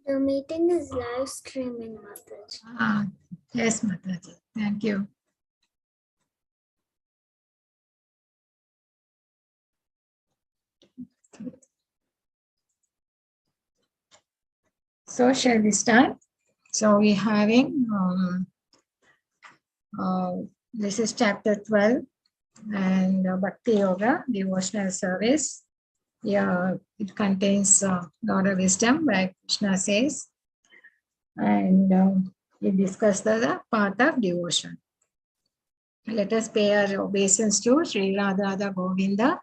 The meeting is live streaming, Mataji. Yes, Mataji. Thank you. So shall we start? So we're having, this is chapter 12 and Bhakti Yoga, devotional service. Yeah, it contains a lot of wisdom, like Krishna says. And we discussed the path of devotion. Let us pay our obeisance to Sri Radha Govinda.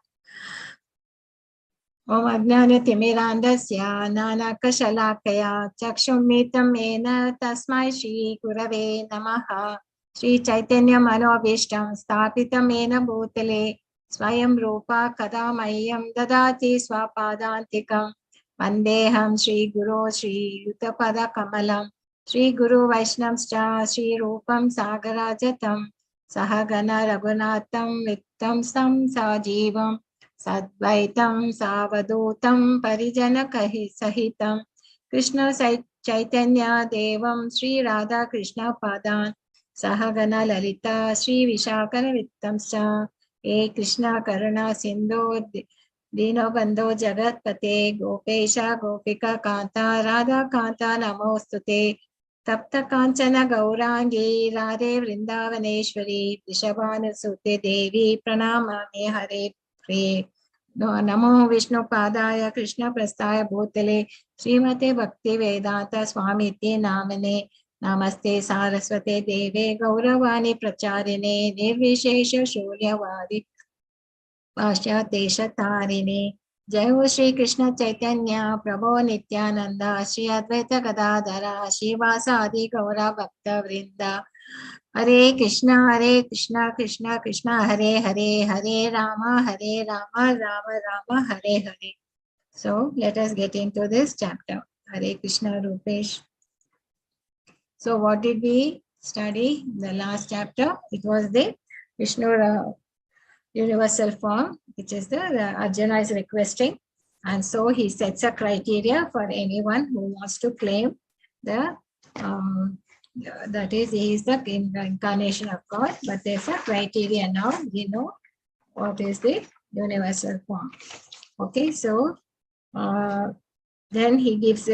Om Ajnana Timirandasya Nanakashalakaya Chakshummitam Mena Tasmai Shri Gurave Namaha Shri Chaitanya Manobishtam Stapitam Mena Bhutale Swayam Rupa Kadamayam Dadati Swapadantikam Vandeham Shri Guru Shri Yutapada Kamalam Shri Guru Vaishnavscha Shri Rupam Sagarajatam Sahagana Raghunatham Vittam Sam Sajivam Sadvaitam Savadutam Parijana Sahitam Krishna Chaitanya Devam Sri Radha Krishna Padan Sahagana Lalita Sri Vishakana Vittamscha E Krishna Karuna Sindhu Dino Bandho Jagat Pate Gopesha Gopika Kanta Radha Kanta Namostute Tapta Kanchana Gaurangi Radhe Vrindavaneshwari Vishabhanu Sute Devi Pranamami Hare Pre Namo Vishnu Padaya Krishna Prastaya Bhutale Srimate Bhakti Vedanta Swamiti Namane Namaste Saraswate Deve Gauravani Pracharine Nirvishesha Shuryavadi Pasha Desha Tarine Jai Ho Shri Krishna Chaitanya Prabhu Nityananda Shri Advaita Gadadhara Shivasadi Gaura Bhakta Vrinda Hare Krishna, Krishna Krishna, Hare Hare, Hare Rama, Rama Rama, Hare Hare. So let us get into this chapter. Hare Krishna, Rupesh. So what did we study in the last chapter? It was the Vishnu universal form, which is the Arjuna is requesting. And so he sets a criteria for anyone who wants to claim the that is, he is the incarnation of God, but there's a criteria now. We know what is the universal form. Okay, so then he gives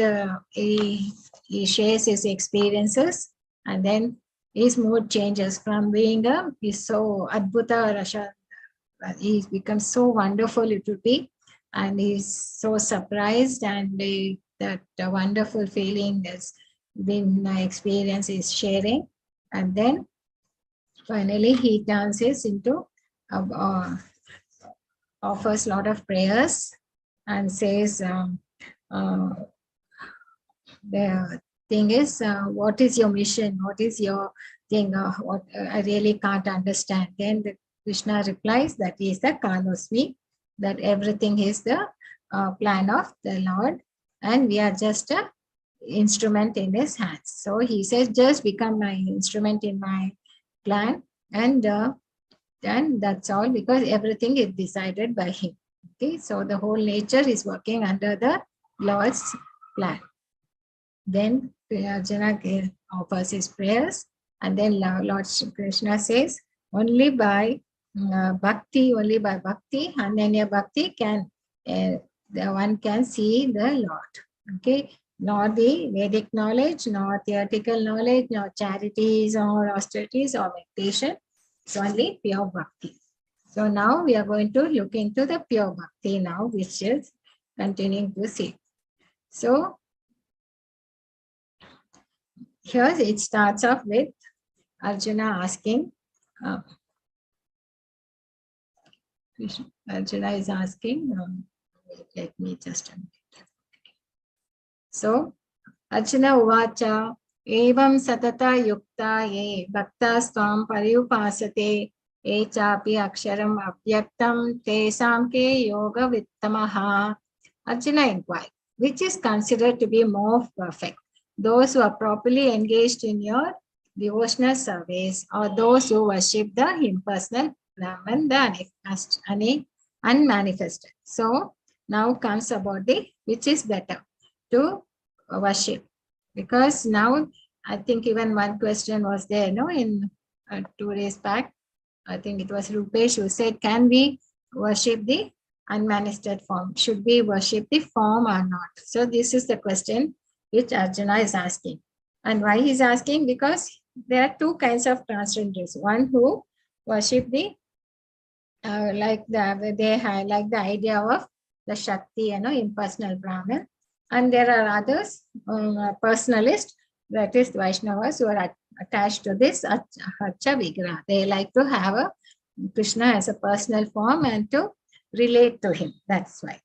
he shares his experiences, and then his mood changes from being he's so adbhuta rasha, he becomes so wonderful it would be, and he's so surprised, and that wonderful feeling is been experience is sharing, and then finally he turns this into offers a lot of prayers and says the thing is what is your mission, what is your thing, what I really can't understand. Then the Krishna replies that he is the Kanosmi, that everything is the plan of the Lord, and we are just a instrument in his hands. So he says, just become my instrument in my plan, and then that's all, because everything is decided by him. Okay, so the whole nature is working under the Lord's plan. Then Arjuna offers his prayers, and then Lord Krishna says, only by bhakti, Ananya Bhakti can the one can see the Lord. Okay, not the Vedic knowledge, not theoretical knowledge, not charities or austerities or meditation. It's only pure bhakti. So now we are going to look into the pure bhakti now, which is continuing to see. So here it starts off with Arjuna asking, Arjuna is asking, let me just a minute. So Arjuna uvacha evam satata yukta ye bhaktas tvam pariyupasate e chapi aksharam avyaktam tesam ke yoga vittamaha. Arjuna inquired, which is considered to be more perfect, those who are properly engaged in your devotional service, or those who worship the impersonal Brahman, the unmanifested. So now comes about the which is better, to worship. Because now, I think even one question was there, no, in 2 days back, I think it was Rupesh who said, can we worship the unmanifested form? Should we worship the form or not? So this is the question which Arjuna is asking. And why he's asking? Because there are two kinds of transcendents. One who worship the like they have like the idea of the Shakti, impersonal Brahman. And there are others, personalists, that is Vaishnavas, who are attached to this Archa Vigraha. They like to have a Krishna as a personal form and to relate to him. That's why.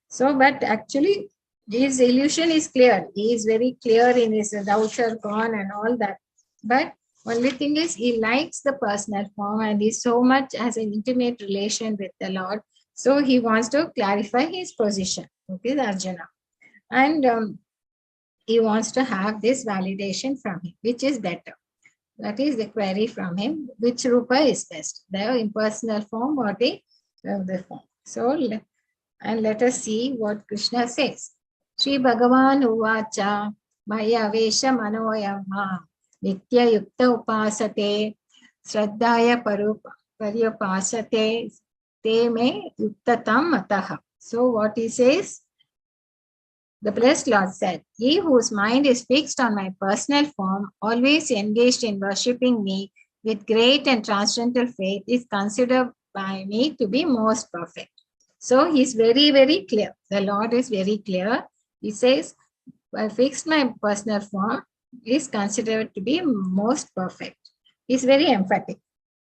So, but actually, his illusion is clear. He is very clear in his doubts are gone and all that. But only thing is, he likes the personal form and he so much has an intimate relation with the Lord. So he wants to clarify his position. Okay, Arjuna. And he wants to have this validation from him, which is better. That is the query from him. Which Rupa is best, the impersonal form or the form? So, and let us see what Krishna says. Sri Bhagavan Uvacha Maya Vesha Manoyama Nitya Yukta Upasate Shraddhaya Paryupasate Te Me Yuktatam Ataha. So what he says? The blessed Lord said, he whose mind is fixed on my personal form, always engaged in worshipping me with great and transcendental faith, is considered by me to be most perfect. So he's very, very clear. The Lord is very clear. He says, I fixed my personal form, is considered to be most perfect. He's very emphatic.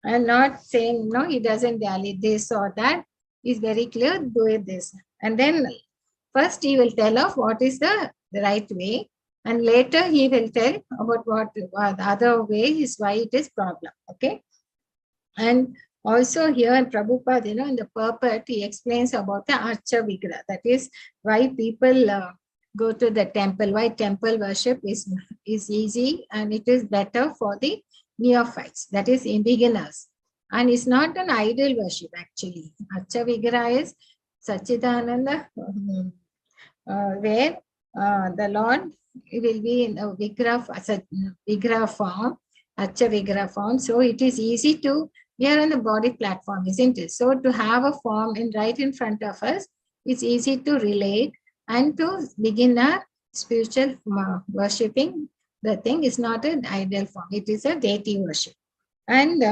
I'm not saying, no, he doesn't dally this or that. He's very clear, do it this. And then first he will tell of what is the right way. And later he will tell about what the other way is, why it is problem. Okay. And also here in Prabhupada, in the purport, he explains about the Archa Vigraha. That is why people go to the temple, why temple worship is easy and it is better for the neophytes, that is in beginners. And it's not an idol worship actually. Archa Vigraha is Sachidananda, where the Lord will be in a Vigraha form, Archa Vigraha form. So it is easy to, we are on the body platform, isn't it? So to have a form right in front of us, it's easy to relate and to begin our spiritual worshipping. The thing is not an idol form, it is a deity worship. And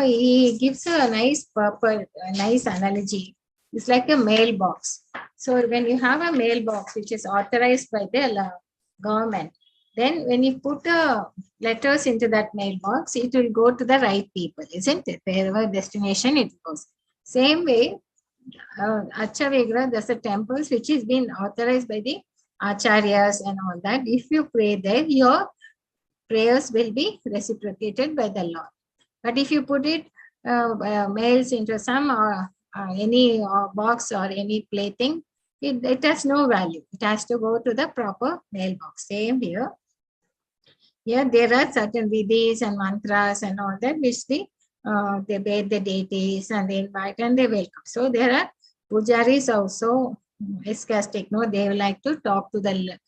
he gives a nice purpose, a nice analogy. It's like a mailbox. So when you have a mailbox which is authorized by the government, then when you put letters into that mailbox, it will go to the right people, isn't it? Wherever destination it goes. Same way, Archa Vigraha, there's a temples which is been authorized by the acharyas and all that. If you pray there, your prayers will be reciprocated by the Lord. But if you put it mails into some any box or any plaything, it has no value. It has to go to the proper mailbox. Same here. Here there are certain vidhis and mantras and all that which they bathe the deities and they invite and they welcome. So there are pujaris also, ISKCON, no, they like to talk to the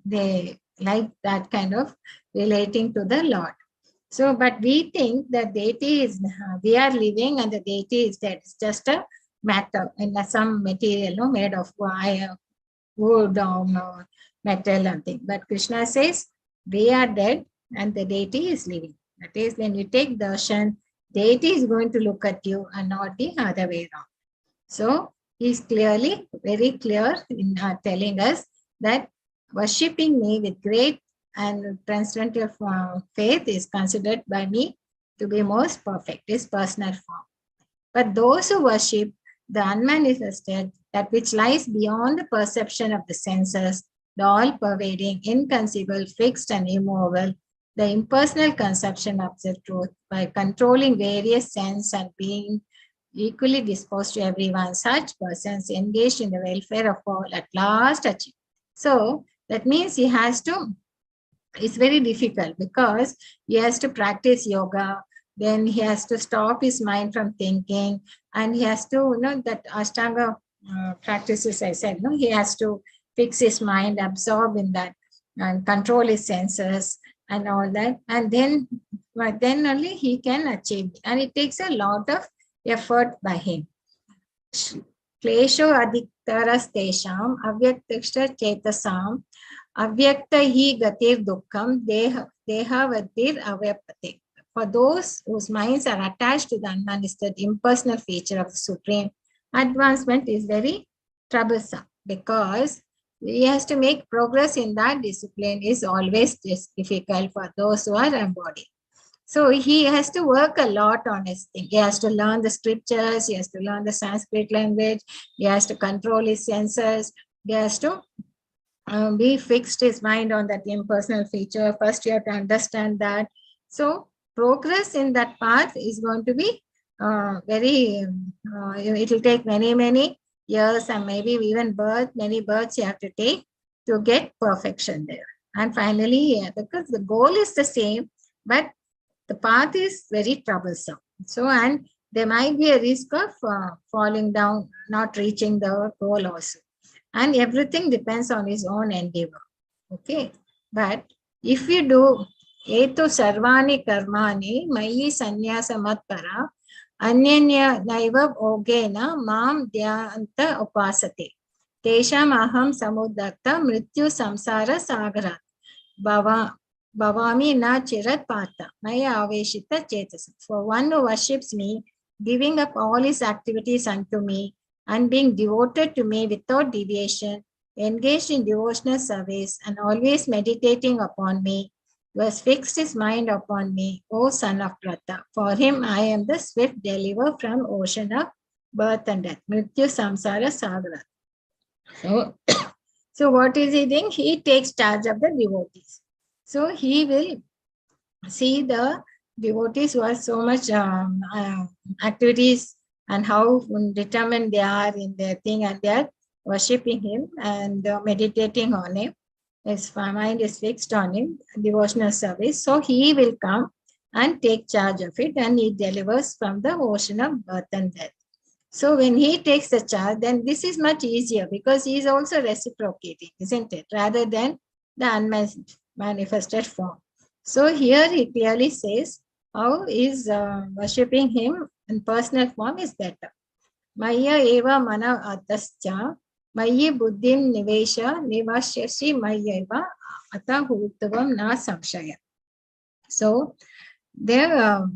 they like that kind of relating to the Lord. So, but we think that deity is, we are living and the deity is dead. It's just a matter in some material, no, made of wire, wood, or metal and thing. But Krishna says, we are dead and the deity is living. That is, when you take darshan, deity is going to look at you and not the other way around. So, he is clearly, very clear in telling us that worshipping me with great and transcendental faith is considered by me to be most perfect, is personal form. But those who worship the unmanifested, that which lies beyond the perception of the senses, the all-pervading, inconceivable, fixed and immovable, the impersonal conception of the truth, by controlling various sense and being equally disposed to everyone, such persons engaged in the welfare of all at last achieve. So that means he has to, it's very difficult because he has to practice yoga, then he has to stop his mind from thinking, and he has to, that Ashtanga practices, I said, he has to fix his mind, absorb in that, and control his senses and all that. And then only he can achieve. And it takes a lot of effort by him. Klesho adiktarastesham avyaktasha chetasam avyakta hi gatir dukkam dehavadhir avyapate. For those whose minds are attached to the unmanifested impersonal feature of the Supreme, advancement is very troublesome, because he has to make progress in that discipline is always difficult for those who are embodied. So he has to work a lot on his thing. He has to learn the scriptures, he has to learn the Sanskrit language, he has to control his senses, he has to be fixed his mind on that impersonal feature. First, you have to understand that. So progress in that path is going to be it will take many years, and maybe even many births you have to take to get perfection there. And finally, because the goal is the same, but the path is very troublesome. So, and there might be a risk of falling down, not reaching the goal also. And everything depends on his own endeavor. Okay. But if you do eto sarvani karmani mayi sannyasa matpara anyanya naiva ogena mam dhyanta upasate tesham aham samudakta mrityu samsara sagara bhavami na chirat pata maya aveshita chetasam. For one who worships me, giving up all his activities unto me, and being devoted to me without deviation, engaged in devotional service, and always meditating upon me, who has fixed his mind upon me, O son of Pratha. For him I am the swift deliverer from ocean of birth and death, Mrityu Samsara Sagara. So what is he doing? He takes charge of the devotees. So he will see the devotees who are so much activities and how determined they are in their thing, and they are worshipping him and meditating on him. His mind is fixed on him, devotional service. So he will come and take charge of it, and he delivers from the ocean of birth and death. So when he takes the charge, then this is much easier, because he is also reciprocating, isn't it? Rather than the unmanifested form. So here he clearly says how is worshipping him in personal form is better. Maya eva mana atascha mayi buddhim nivesha nivasyashi mayeva ata huttavam na samshaya. So there,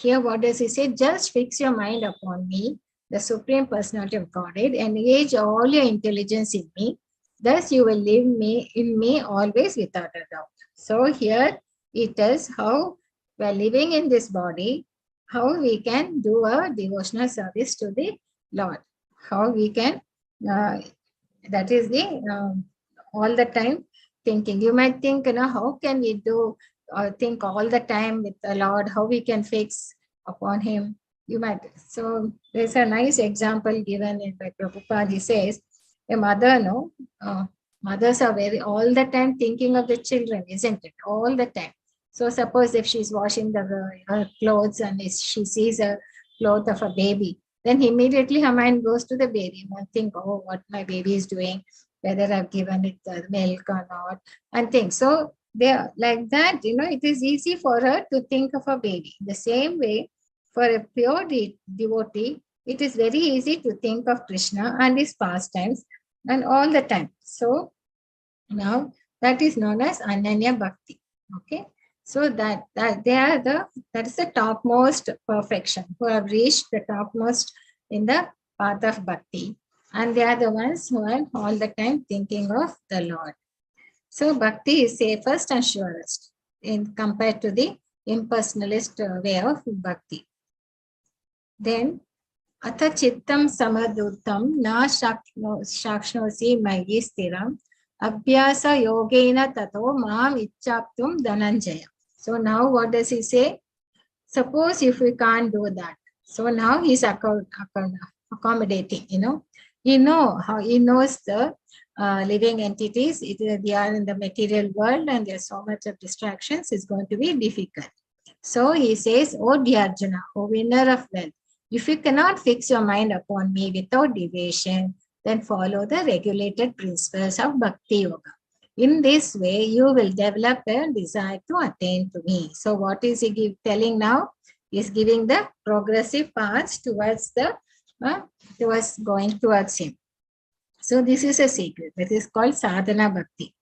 here what does he say? Just fix your mind upon me, the Supreme Personality of Godhead, engage all your intelligence in me. Thus you will live in me always without a doubt. So here it is how we are living in this body, how we can do a devotional service to the Lord. How we can, that is the all the time thinking. You might think, how can we do think all the time with the Lord, how we can fix upon him. You might. So there's a nice example given in by Prabhupada. He says, a mother, mothers are all the time thinking of the children, isn't it? All the time. So suppose if she's washing her clothes and she sees a cloth of a baby, then immediately her mind goes to the baby and think, oh, what my baby is doing, whether I've given it the milk or not, and think. So there, like that, it is easy for her to think of a baby. The same way, for a pure devotee, it is very easy to think of Krishna and his pastimes and all the time. So now that is known as Ananya Bhakti. Okay. So that is the topmost perfection, who have reached the topmost in the path of bhakti. And they are the ones who are all the time thinking of the Lord. So bhakti is safest and surest in compared to the impersonalist way of bhakti. Then atha chittam samaduttam na shakshnosi mayi stiram abhyasa yogena tato mam ichaptum dhananjaya. So now what does he say? Suppose if we can't do that. So now he's accommodating, He knows the living entities. They are in the material world and there's so much of distractions. It's going to be difficult. So he says, O dear Arjuna, O winner of wealth, if you cannot fix your mind upon me without deviation, then follow the regulated principles of Bhakti Yoga. In this way, you will develop a desire to attain to me. So what is he telling now? He is giving the progressive paths towards the towards going towards him. So this is a secret. That is called Sadhana Bhakti.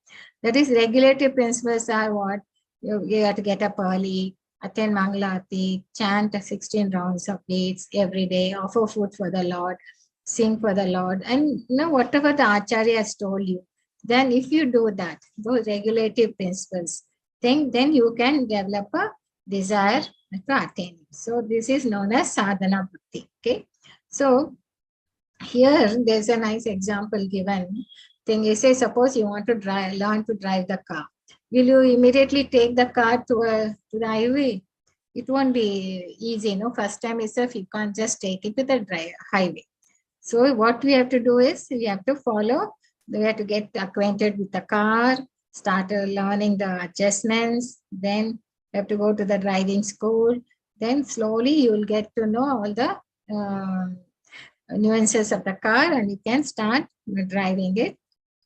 That is, regulative principles are what? You have to get up early, attend Mangalati, chant 16 rounds of beads every day, offer food for the Lord, sing for the Lord, and whatever the Acharya has told you. Then if you do that, those regulative principles, then you can develop a desire to attain it. So this is known as Sadhana Bhakti. Okay. So here there's a nice example given. Thing is, say, suppose you want to learn to drive the car. Will you immediately take the car to the highway? It won't be easy. First time itself, you can't just take it to the highway. So what we have to do is we have to follow. We have to get acquainted with the car, start learning the adjustments. Then you have to go to the driving school. Then slowly you will get to know all the nuances of the car, and you can start driving it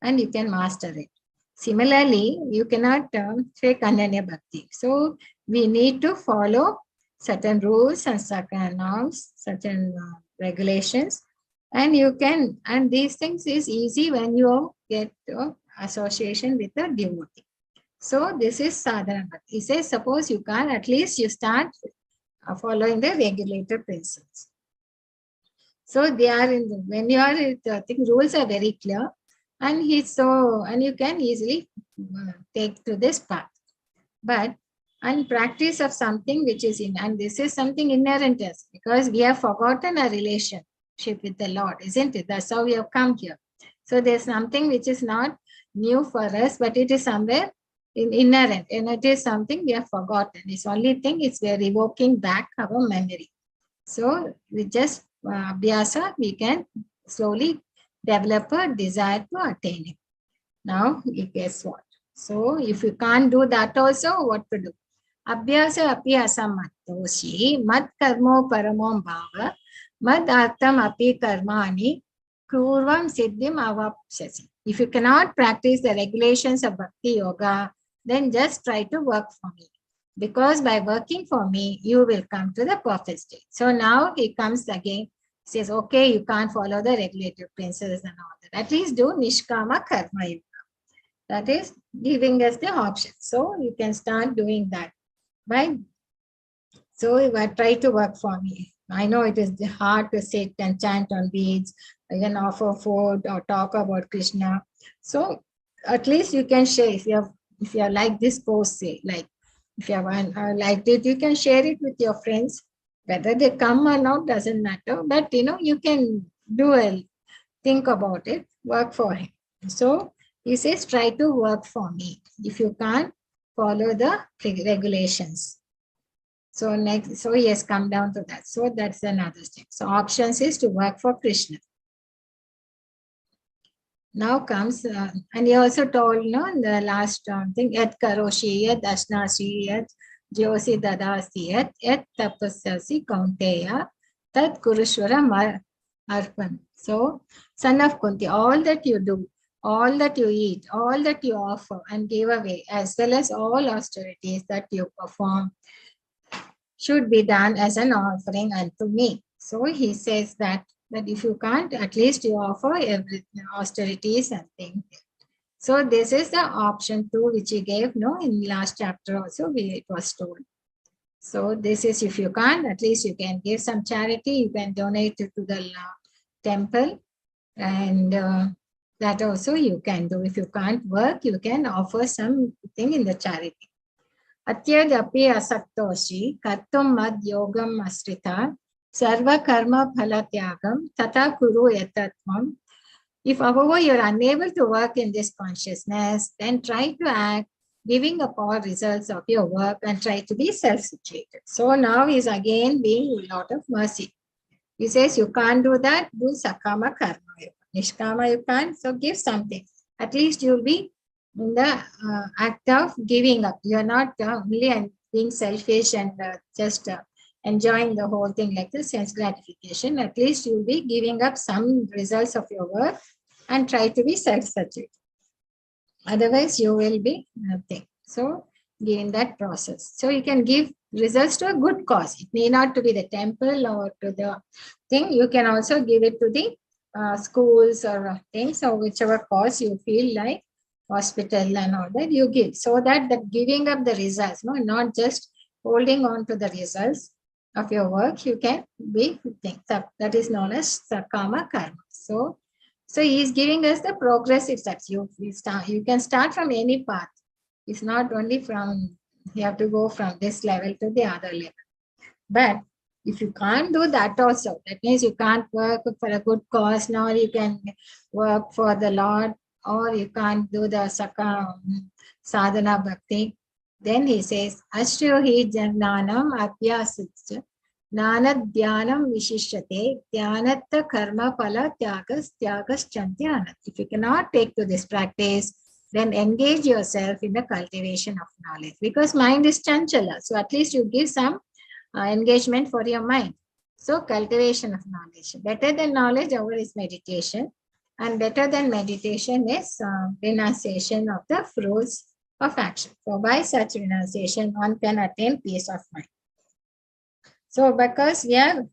and you can master it. Similarly, you cannot take Ananya Bhakti. So we need to follow certain rules and certain norms, certain regulations. And you can, and these things is easy when you get association with a devotee. So this is Sadhana Bhakti. He says, suppose you can't, at least you start following the regulated principles. So they are when you are, I think rules are very clear, and and you can easily take to this path. But and practice of something which is and this is something inherent in us, because we have forgotten our relationship with the Lord, isn't it? That's how we have come here. So there's something which is not new for us, but it is somewhere inherent, and it is something we have forgotten. It's only thing is we are evoking back our memory. So we just abhyasa, we can slowly develop a desire to attain it. Now, guess what? So if you can't do that also, what to do? Abhyasa api asamattoshi mad karmo paramom bhava mad artam api karmani kurvam siddhim avapsyasi. If you cannot practice the regulations of Bhakti Yoga, then just try to work for me. Because by working for me, you will come to the perfect state. So now he comes again, says, okay, you can't follow the regulative principles and all that. At least do Nishkama Karma Yoga. That is giving us the option. So you can start doing that. Right? So if I try to work for me. I know it is hard to sit and chant on beads, again offer food or talk about Krishna. So at least you can share if you have like this post, say, like if you have liked it, you can share it with your friends. Whether they come or not doesn't matter, but you can think about it, work for him. So he says, try to work for me. If you can't, follow the regulations. So next, so he has come down to that. So that's another step. So options is to work for Krishna. Now comes, and he also told, in the last thing, yat karoshi, yat ashnasi, yat jyosi dadasi, yat tapasyasi kaunteya, tat kurushvara arpan. So, son of Kunti, all that you do, all that you eat, all that you offer and give away, as well as all austerities that you perform, should be done as an offering unto me. So he says that if you can't, at least you offer austerities and things. So this is the option 2 which he gave, in last chapter also it was told. So this is, if you can't, at least you can give some charity, you can donate it to the temple, and that also you can do. If you can't work, you can offer something in the charity. Atyadapi asaktoshi kartum mad yogam asrita sarva karma phalatyagam tata kuru yatatvam. If however you are unable to work in this consciousness, then try to act, giving up all results of your work, and try to be self-situated. So now he's again being a lot of mercy. He says you can't do that, do sakama karma. Nishkama you can't, so give something. At least you'll be in the act of giving up. You're not only being selfish and just enjoying the whole thing like this sense gratification, at least you'll be giving up some results of your work and try to be self-sufficient. Otherwise, you will be nothing. So, in that process. So, you can give results to a good cause. It may not to be the temple or to the thing. You can also give it to the schools or things, or whichever cause you feel like, hospital and all that you give. So that the giving up the results, no, not just holding on to the results of your work, you can be things. That is known as sakama karma. So he is giving us the progressive steps. You can start from any path. It's not only from, you have to go from this level to the other level. But if you can't do that also, that means you can't work for a good cause, nor you can work for the Lord, or you can't do the sadhana bhakti, then he says, Ashyohi jnanam abhyasitya Nana dhyanam vishishyate dhyanatta karma phala tyagas chanti. If you cannot take to this practice, then engage yourself in the cultivation of knowledge, because mind is chanchala. So at least you give some engagement for your mind. So cultivation of knowledge. Better than knowledge, our is meditation. And better than meditation is renunciation of the fruits of action. So by such renunciation, one can attain peace of mind. So because we are,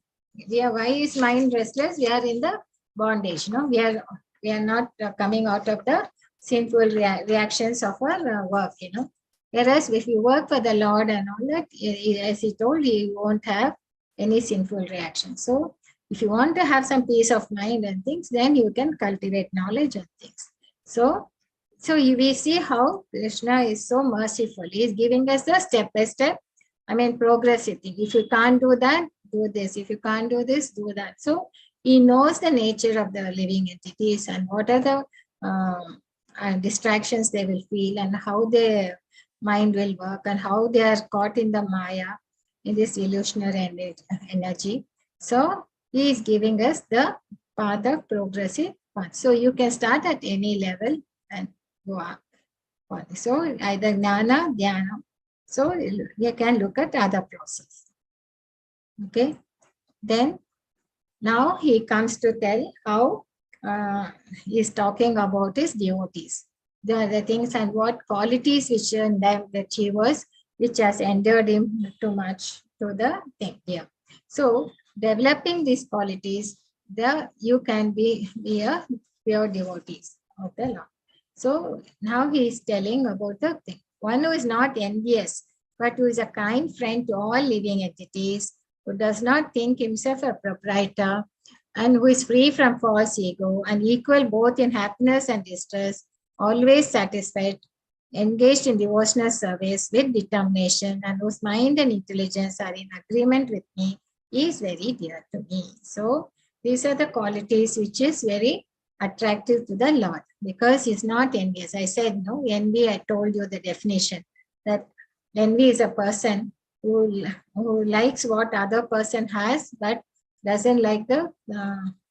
why is mind restless? We are in the bondage. No, we are not coming out of the sinful reactions of our work. Whereas if you work for the Lord and all that, as he told, you won't have any sinful reaction. So if you want to have some peace of mind and things, then you can cultivate knowledge and things. So we see how Krishna is so merciful. He is giving us the step by step, progressive thing. If you can't do that, do this. If you can't do this, do that. So he knows the nature of the living entities and what are the distractions they will feel and how their mind will work and how they are caught in the Maya, in this illusionary energy. So he is giving us the path of progressive path. So you can start at any level and go up. So either jnana, dhyana. So you can look at other process. Okay. Then now he comes to tell how he is talking about his devotees. The things and what qualities which in them that he was, which has endeared him too much to the thing here. So developing these qualities, you can be a pure devotees of the Lord. So now he is telling about the thing. One who is not envious, but who is a kind friend to all living entities, who does not think himself a proprietor, and who is free from false ego and equal both in happiness and distress, always satisfied, engaged in devotional service with determination, and whose mind and intelligence are in agreement with me, is very dear to me. So these are the qualities which is very attractive to the Lord, because he's not envious. I said, no, envy, I told you the definition, that envy is a person who likes what other person has, but doesn't like the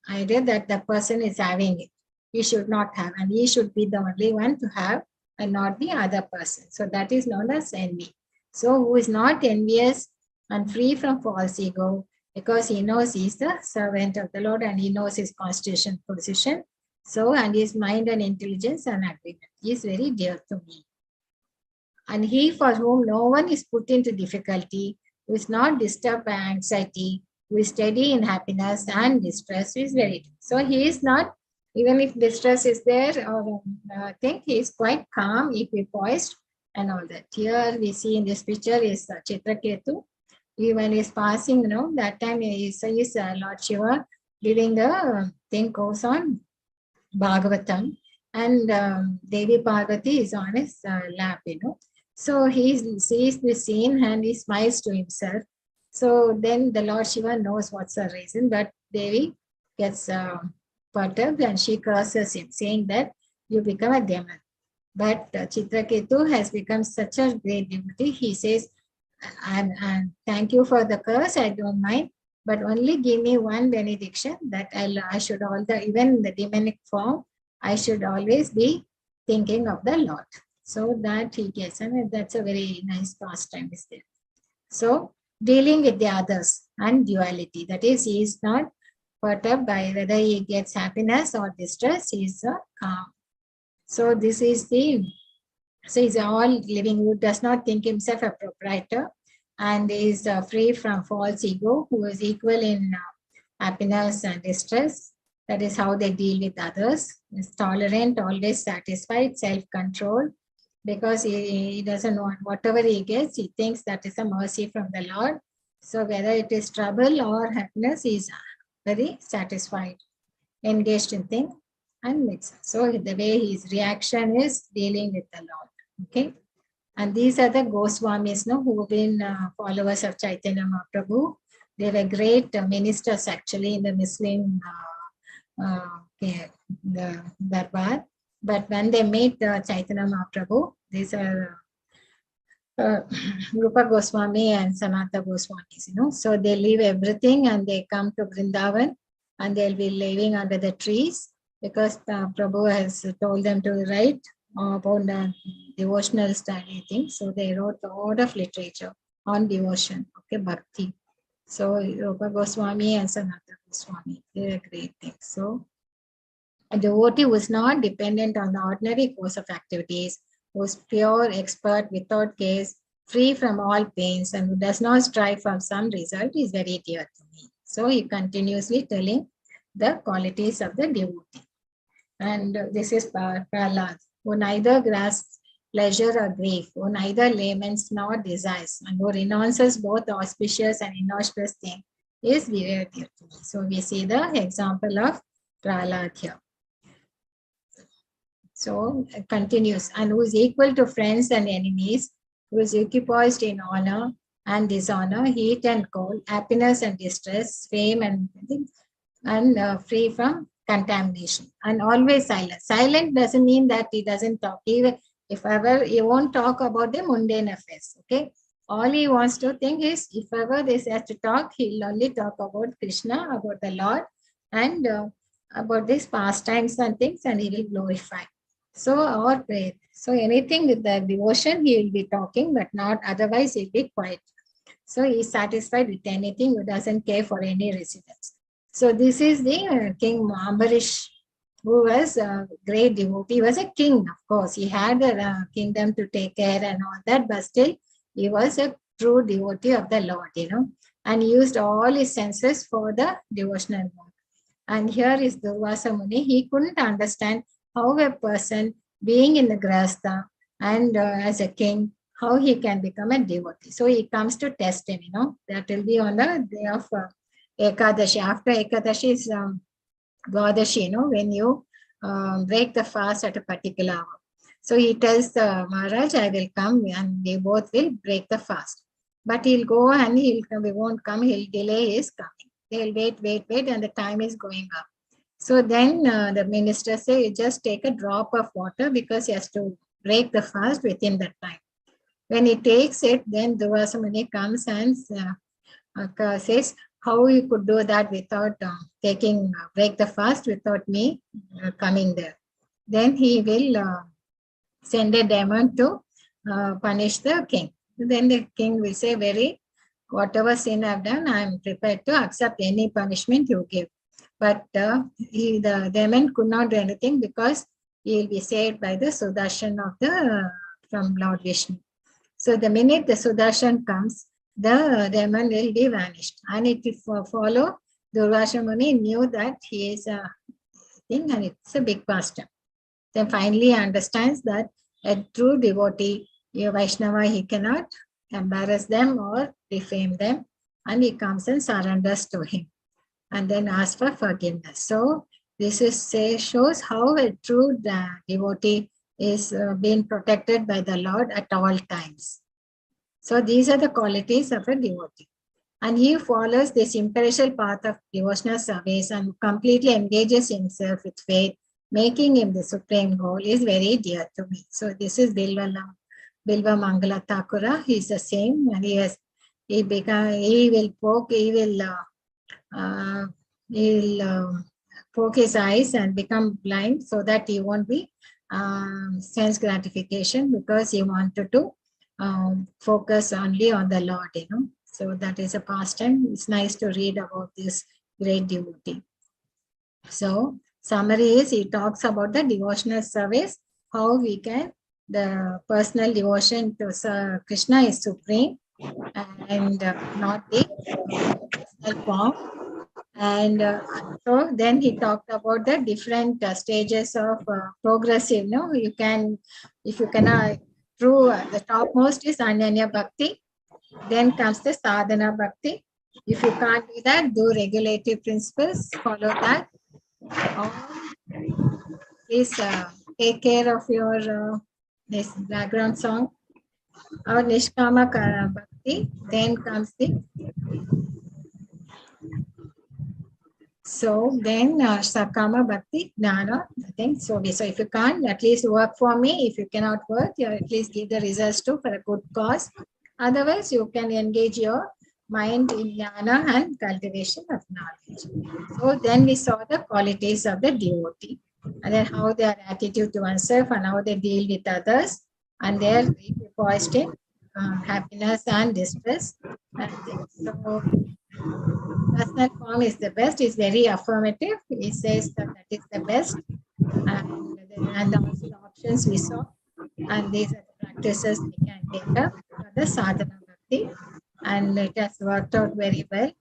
idea that the person is having it. He should not have, and he should be the only one to have and not the other person. So that is known as envy. So who is not envious and free from false ego, because he knows he is the servant of the Lord and he knows his constitution position. So, and his mind and intelligence and agreement is very dear to me. And he for whom no one is put into difficulty, who is not disturbed by anxiety, who is steady in happiness and distress, is very dear. So he is not, even if distress is there, or I think he is quite calm, equipoised and all that. Here we see in this picture is Chitraketu. Even is passing, that time he says Lord Shiva giving the thing goes on Bhagavatam, and Devi Parvati is on his lap, So he sees the scene and he smiles to himself. So then the Lord Shiva knows what's the reason, but Devi gets perturbed and she curses him, saying that you become a demon. But Chitraketu has become such a great devotee. He says, and thank you for the curse, I don't mind, but only give me one benediction that I should even in the demonic form, I should always be thinking of the Lord. So that he gets, and that's a very nice pastime is there. So dealing with the others and duality. That is, he is not perturbed by whether he gets happiness or distress, he is calm. So this is the, so he's all living who does not think himself a proprietor and is free from false ego, who is equal in happiness and distress. That is how they deal with others. Is tolerant, always satisfied, self-controlled, because he doesn't want whatever he gets, he thinks that is a mercy from the Lord. So whether it is trouble or happiness, he is very satisfied, engaged in things and mixed. So the way his reaction is dealing with the Lord. Okay. And these are the Goswamis, no, who have been followers of Chaitanya Mahaprabhu. They were great ministers actually in the Muslim the Darbar. But when they meet Chaitanya Mahaprabhu, these are Rupa Goswami and Sanatana Goswamis, you know. So they leave everything and they come to Vrindavan and they'll be living under the trees because Prabhu has told them to write about the devotional study things. So they wrote a lot of literature on devotion, okay, bhakti. So Rupa Goswami and Sanatana Goswami, they are great things. So a devotee who is not dependent on the ordinary course of activities, who is pure, expert, without case, free from all pains, and who does not strive for some result is very dear to me. So he continuously telling the qualities of the devotee. And this is Prahlad, who neither grasps pleasure or grief, who neither laments nor desires, and who renounces both auspicious and inauspicious things, is very dear to me. So we see the example of Prahlad here. So it continues, and who is equal to friends and enemies, who is equipoised in honor and dishonor, heat and cold, happiness and distress, fame and free from contamination, and always silent. Silent doesn't mean that he doesn't talk. Even if ever he won't talk about the mundane affairs. Okay, all he wants to think is if ever this has to talk, he'll only talk about Krishna, about the Lord, and about these pastimes and things, and he will glorify. So or pray. So anything with the devotion, he will be talking, but not otherwise he'll be quiet. So he is satisfied with anything, who doesn't care for any residence. So this is the King Ambarish, who was a great devotee. He was a king, of course. He had a kingdom to take care and all that, but still he was a true devotee of the Lord, you know, and used all his senses for the devotional work. And here is Durvasa Muni. He couldn't understand how a person being in the grasta and as a king, how he can become a devotee. So he comes to test him, you know. That will be on the day of Ekadashi. After Ekadashi is Dwadashi, you know, when you break the fast at a particular hour. So he tells Maharaj, I will come and they both will break the fast. But he'll go and he won't come, he'll delay his coming. They'll wait, and the time is going up. So then the minister say, you just take a drop of water because he has to break the fast within that time. When he takes it, then Durvasa Muni comes and says, how you could do that without break the fast without me coming there. Then he will send a demon to punish the king. Then the king will say, whatever sin I've done, I'm prepared to accept any punishment you give. But the demon could not do anything because he will be saved by the Sudarshan from Lord Vishnu. So the minute the Sudarshan comes, the demon will be vanished. And if you follow, Durvasa Muni knew that he is a thing and it's a big pastor. Then finally he understands that a true devotee, a Vaishnava, he cannot embarrass them or defame them. And he comes and surrenders to him and then asks for forgiveness. So this shows how a true devotee is being protected by the Lord at all times. So these are the qualities of a devotee. And he follows this imperishable path of devotional service and completely engages himself with faith, making him the supreme goal, is very dear to me. So this is Bilva Mangala Thakura. He is the same, and he will poke his eyes and become blind so that he won't be sense gratification, because he wanted to focus only on the Lord, you know. So that is a pastime. It's nice to read about this great devotee. So summary is, he talks about the devotional service, how we can, the personal devotion to Krishna is supreme and not the personal form. And so then he talked about the different stages of progressive. No, you can, if you cannot, the topmost is Ananya Bhakti. Then comes the Sadhana Bhakti. If you can't do that, do regulative principles, follow that. Or please take care of your this background song. Or Nishkama Bhakti. Then comes the Sakama Bhakti, Jnana, nothing. So if you can't, at least work for me. If you cannot work, you at least give the results to for a good cause. Otherwise, you can engage your mind in Jnana and cultivation of knowledge. So then we saw the qualities of the devotee, and then how their attitude to oneself and how they deal with others, and their poised in happiness and distress. And so personal form is the best, is very affirmative. He says that that is the best. And also the options we saw. And these are the practices we can take up for the sadhana bhakti. And it has worked out very well.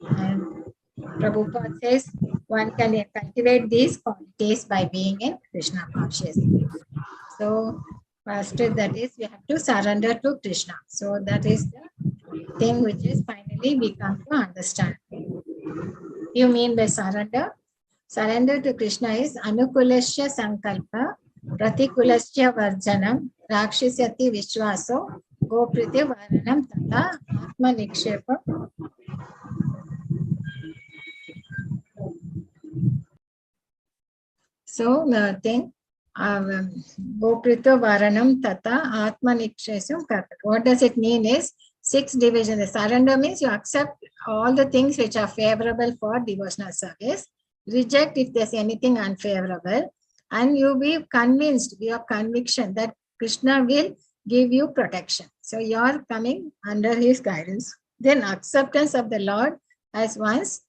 And Prabhupada says one can cultivate these qualities by being in Krishna consciousness. So first, that is, we have to surrender to Krishna. So that is the thing which is finally we come to understand. You mean by surrender? Surrender to Krishna is Anukulasya Sankalpa, Pratikulasya Varjanam, Rakshisyati Vishwaso, Gopriti Varanam Tata, Atma Nikshepa. So the thing, Goprito Varanam Tata, Atma Nikshesum. What does it mean is 6 divisions. The surrender means you accept all the things which are favorable for devotional service, reject if there's anything unfavorable, and you be convinced, your conviction that Krishna will give you protection. So you're coming under his guidance. Then acceptance of the Lord as one's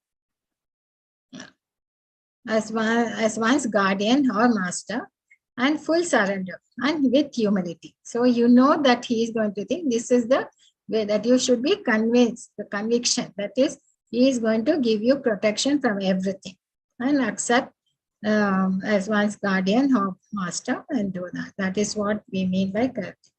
guardian or master, and full surrender and with humility. So you know that he is going to think, this is the way that you should be convinced, the conviction that is, he is going to give you protection from everything, and accept as one's guardian or master and do that. That is what we mean by correct.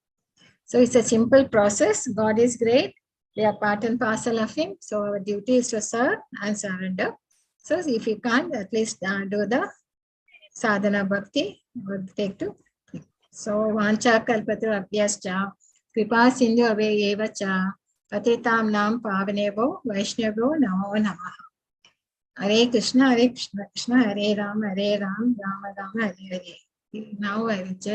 So it's a simple process. God is great. We are part and parcel of him. So our duty is to serve and surrender. So if you can't, at least do the sadhana bhakti, or take to. So vancha kalpatu abhyascha, kripa sindhu eva cha, patitam nam pavanevo, vaishnavo namo namaha. Hare Krishna, Krishna, Hare Ram, Ram Rama, Hare Hare. Now I will just